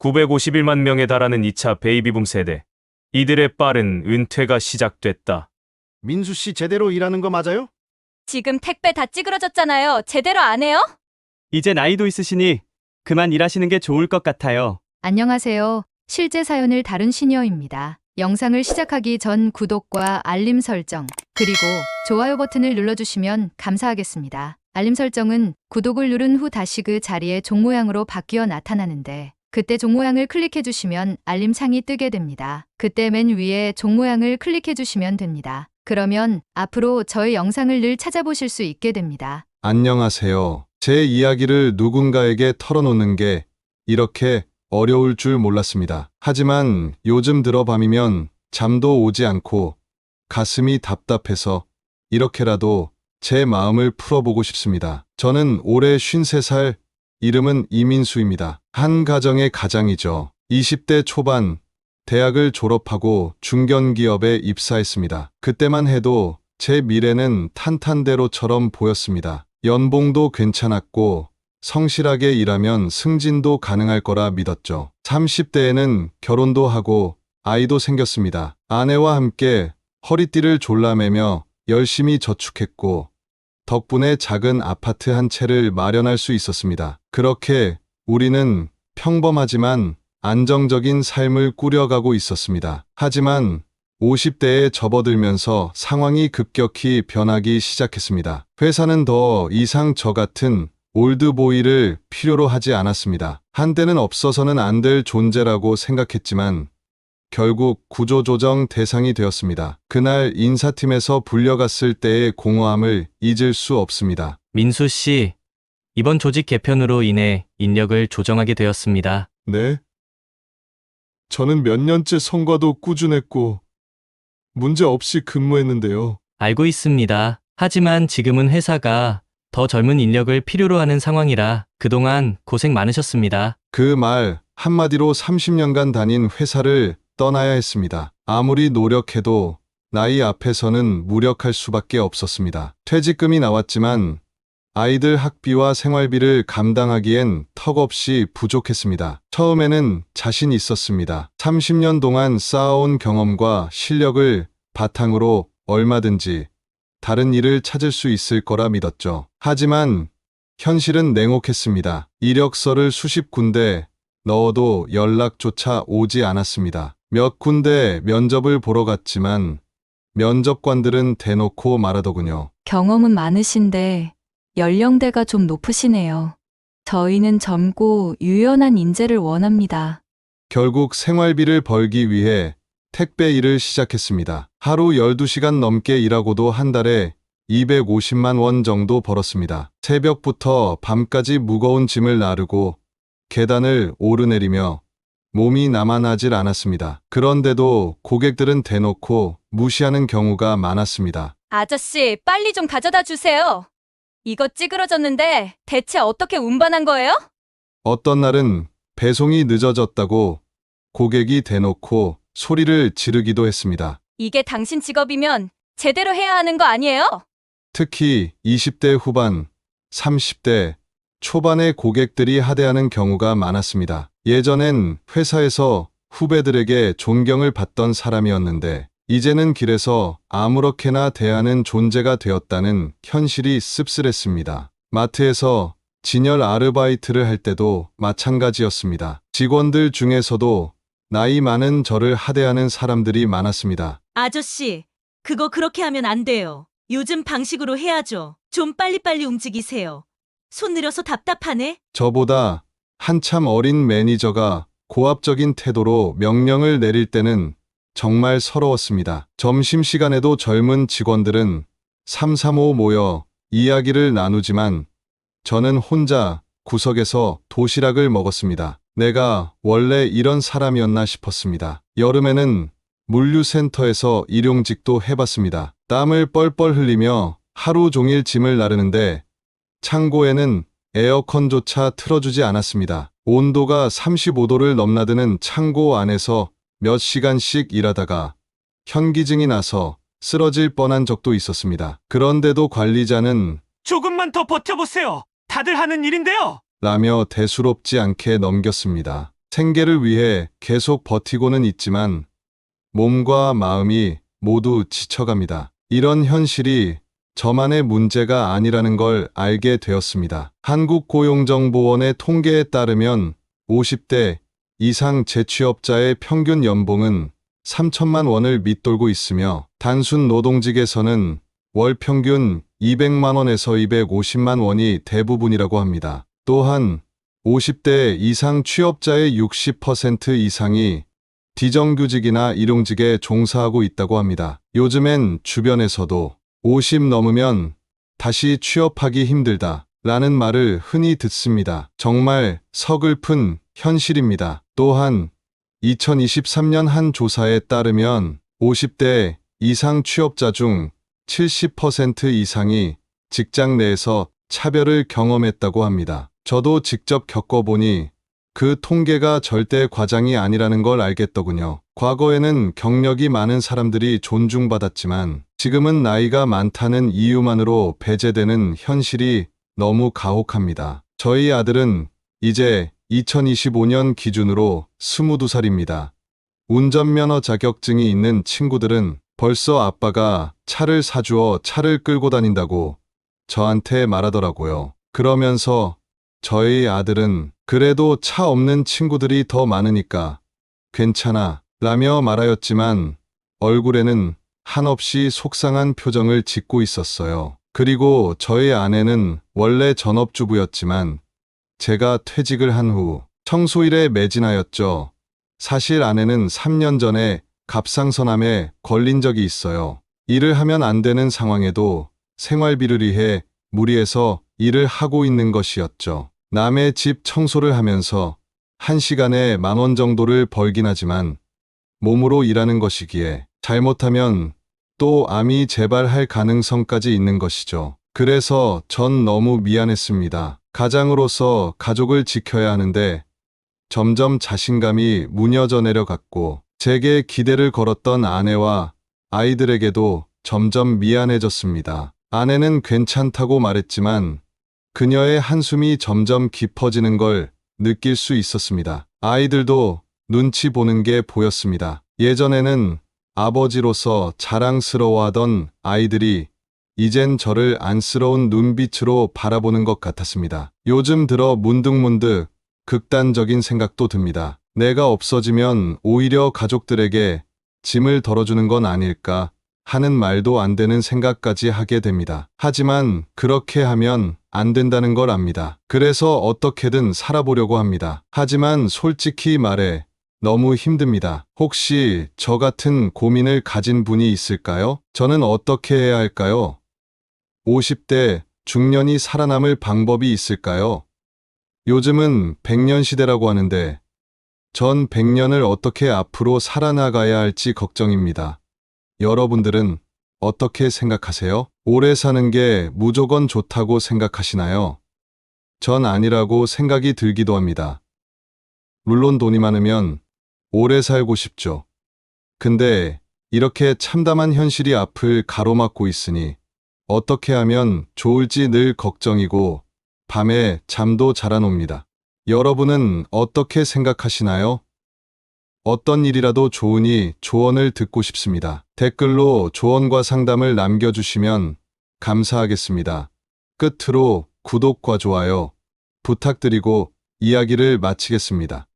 951만 명에 달하는 2차 베이비붐 세대. 이들의 빠른 은퇴가 시작됐다. 민수 씨 제대로 일하는 거 맞아요? 지금 택배 다 찌그러졌잖아요. 제대로 안 해요? 이제 나이도 있으시니 그만 일하시는 게 좋을 것 같아요. 안녕하세요. 실제 사연을 다룬 시니어입니다. 영상을 시작하기 전 구독과 알림 설정, 그리고 좋아요 버튼을 눌러주시면 감사하겠습니다. 알림 설정은 구독을 누른 후 다시 그 자리에 종 모양으로 바뀌어 나타나는데 그때 종 모양을 클릭해주시면 알림창이 뜨게 됩니다. 그때 맨 위에 종 모양을 클릭해주시면 됩니다. 그러면 앞으로 저의 영상을 늘 찾아보실 수 있게 됩니다. 안녕하세요. 제 이야기를 누군가에게 털어놓는 게 이렇게 어려울 줄 몰랐습니다. 하지만 요즘 들어 밤이면 잠도 오지 않고 가슴이 답답해서 이렇게라도 제 마음을 풀어보고 싶습니다. 저는 올해 53살, 이름은 이민수입니다. 한 가정의 가장이죠. 20대 초반, 대학을 졸업하고 중견기업에 입사했습니다. 그때만 해도 제 미래는 탄탄대로처럼 보였습니다. 연봉도 괜찮았고 성실하게 일하면 승진도 가능할 거라 믿었죠. 30대에는 결혼도 하고 아이도 생겼습니다. 아내와 함께 허리띠를 졸라매며 열심히 저축했고 덕분에 작은 아파트 한 채를 마련할 수 있었습니다. 그렇게 우리는 평범하지만 안정적인 삶을 꾸려가고 있었습니다. 하지만 50대에 접어들면서 상황이 급격히 변하기 시작했습니다. 회사는 더 이상 저 같은 올드보이를 필요로 하지 않았습니다. 한때는 없어서는 안 될 존재라고 생각했지만 결국 구조조정 대상이 되었습니다. 그날 인사팀에서 불려갔을 때의 공허함을 잊을 수 없습니다. 민수 씨, 이번 조직 개편으로 인해 인력을 조정하게 되었습니다. 네? 저는 몇 년째 성과도 꾸준했고 문제 없이 근무했는데요. 알고 있습니다. 하지만 지금은 회사가 더 젊은 인력을 필요로 하는 상황이라 그동안 고생 많으셨습니다. 그 말 한마디로 30년간 다닌 회사를 떠나야 했습니다. 아무리 노력해도 나이 앞에서는 무력할 수밖에 없었습니다. 퇴직금이 나왔지만 아이들 학비와 생활비를 감당하기엔 턱없이 부족했습니다. 처음에는 자신 있었습니다. 30년 동안 쌓아온 경험과 실력을 바탕으로 얼마든지 다른 일을 찾을 수 있을 거라 믿었죠. 하지만 현실은 냉혹했습니다. 이력서를 수십 군데 넣어도 연락조차 오지 않았습니다. 몇 군데 면접을 보러 갔지만 면접관들은 대놓고 말하더군요. 경험은 많으신데 연령대가 좀 높으시네요. 저희는 젊고 유연한 인재를 원합니다. 결국 생활비를 벌기 위해 택배 일을 시작했습니다. 하루 12시간 넘게 일하고도 한 달에 250만 원 정도 벌었습니다. 새벽부터 밤까지 무거운 짐을 나르고 계단을 오르내리며 몸이 남아나질 않았습니다. 그런데도 고객들은 대놓고 무시하는 경우가 많았습니다. 아저씨, 빨리 좀 가져다 주세요. 이거 찌그러졌는데 대체 어떻게 운반한 거예요? 어떤 날은 배송이 늦어졌다고 고객이 대놓고 소리를 지르기도 했습니다. 이게 당신 직업이면 제대로 해야 하는 거 아니에요? 특히 20대 후반, 30대 초반의 고객들이 하대하는 경우가 많았습니다. 예전엔 회사에서 후배들에게 존경을 받던 사람이었는데 이제는 길에서 아무렇게나 대하는 존재가 되었다는 현실이 씁쓸했습니다. 마트에서 진열 아르바이트를 할 때도 마찬가지였습니다. 직원들 중에서도 나이 많은 저를 하대하는 사람들이 많았습니다. 아저씨, 그거 그렇게 하면 안 돼요. 요즘 방식으로 해야죠. 좀 빨리빨리 움직이세요. 손 느려서 답답하네. 저보다 한참 어린 매니저가 고압적인 태도로 명령을 내릴 때는 정말 서러웠습니다. 점심시간에도 젊은 직원들은 335 모여 이야기를 나누지만 저는 혼자 구석에서 도시락을 먹었습니다. 내가 원래 이런 사람이었나 싶었습니다. 여름에는 물류센터에서 일용직도 해봤습니다. 땀을 뻘뻘 흘리며 하루 종일 짐을 나르는데 창고에는 에어컨조차 틀어주지 않았습니다. 온도가 35도를 넘나드는 창고 안에서 몇 시간씩 일하다가 현기증이 나서 쓰러질 뻔한 적도 있었습니다. 그런데도 관리자는 조금만 더 버텨보세요. 다들 하는 일인데요. 라며 대수롭지 않게 넘겼습니다. 생계를 위해 계속 버티고는 있지만 몸과 마음이 모두 지쳐갑니다. 이런 현실이 저만의 문제가 아니라는 걸 알게 되었습니다. 한국고용정보원의 통계에 따르면 50대 이상 재취업자의 평균 연봉은 3천만 원을 밑돌고 있으며 단순 노동직에서는 월 평균 200만 원에서 250만 원이 대부분이라고 합니다. 또한 50대 이상 취업자의 60% 이상이 비정규직이나 일용직에 종사하고 있다고 합니다. 요즘엔 주변에서도 50 넘으면 다시 취업하기 힘들다 라는 말을 흔히 듣습니다. 정말 서글픈 현실입니다. 또한 2023년 한 조사에 따르면 50대 이상 취업자 중 70% 이상이 직장 내에서 차별을 경험했다고 합니다. 저도 직접 겪어보니 그 통계가 절대 과장이 아니라는 걸 알겠더군요. 과거에는 경력이 많은 사람들이 존중받았지만 지금은 나이가 많다는 이유만으로 배제되는 현실이 너무 가혹합니다. 저희 아들은 이제 2025년 기준으로 22살입니다. 운전면허 자격증이 있는 친구들은 벌써 아빠가 차를 사주어 차를 끌고 다닌다고 저한테 말하더라고요. 그러면서 저희 아들은 그래도 차 없는 친구들이 더 많으니까 괜찮아 라며 말하였지만 얼굴에는 한없이 속상한 표정을 짓고 있었어요. 그리고 저희 아내는 원래 전업주부였지만 제가 퇴직을 한 후 청소일에 매진하였죠. 사실 아내는 3년 전에 갑상선암에 걸린 적이 있어요. 일을 하면 안 되는 상황에도 생활비를 위해 무리해서 일을 하고 있는 것이었죠. 남의 집 청소를 하면서 1시간에 10,000원 정도를 벌긴 하지만 몸으로 일하는 것이기에 잘못하면 또 암이 재발할 가능성까지 있는 것이죠. 그래서 전 너무 미안했습니다. 가장으로서 가족을 지켜야 하는데 점점 자신감이 무너져 내려갔고 제게 기대를 걸었던 아내와 아이들에게도 점점 미안해졌습니다. 아내는 괜찮다고 말했지만 그녀의 한숨이 점점 깊어지는 걸 느낄 수 있었습니다. 아이들도 눈치 보는 게 보였습니다. 예전에는 아버지로서 자랑스러워하던 아이들이 이젠 저를 안쓰러운 눈빛으로 바라보는 것 같았습니다. 요즘 들어 문득문득 극단적인 생각도 듭니다. 내가 없어지면 오히려 가족들에게 짐을 덜어주는 건 아닐까 하는 말도 안 되는 생각까지 하게 됩니다. 하지만 그렇게 하면 안 된다는 걸 압니다. 그래서 어떻게든 살아보려고 합니다. 하지만 솔직히 말해 너무 힘듭니다. 혹시 저 같은 고민을 가진 분이 있을까요? 저는 어떻게 해야 할까요? 50대 중년이 살아남을 방법이 있을까요? 요즘은 100년 시대라고 하는데 전 100년을 어떻게 앞으로 살아나가야 할지 걱정입니다. 여러분들은 어떻게 생각하세요? 오래 사는 게 무조건 좋다고 생각하시나요? 전 아니라고 생각이 들기도 합니다. 물론 돈이 많으면 오래 살고 싶죠. 근데 이렇게 참담한 현실이 앞을 가로막고 있으니 어떻게 하면 좋을지 늘 걱정이고 밤에 잠도 잘 안 옵니다. 여러분은 어떻게 생각하시나요? 어떤 일이라도 좋으니 조언을 듣고 싶습니다. 댓글로 조언과 상담을 남겨주시면 감사하겠습니다. 끝으로 구독과 좋아요 부탁드리고 이야기를 마치겠습니다.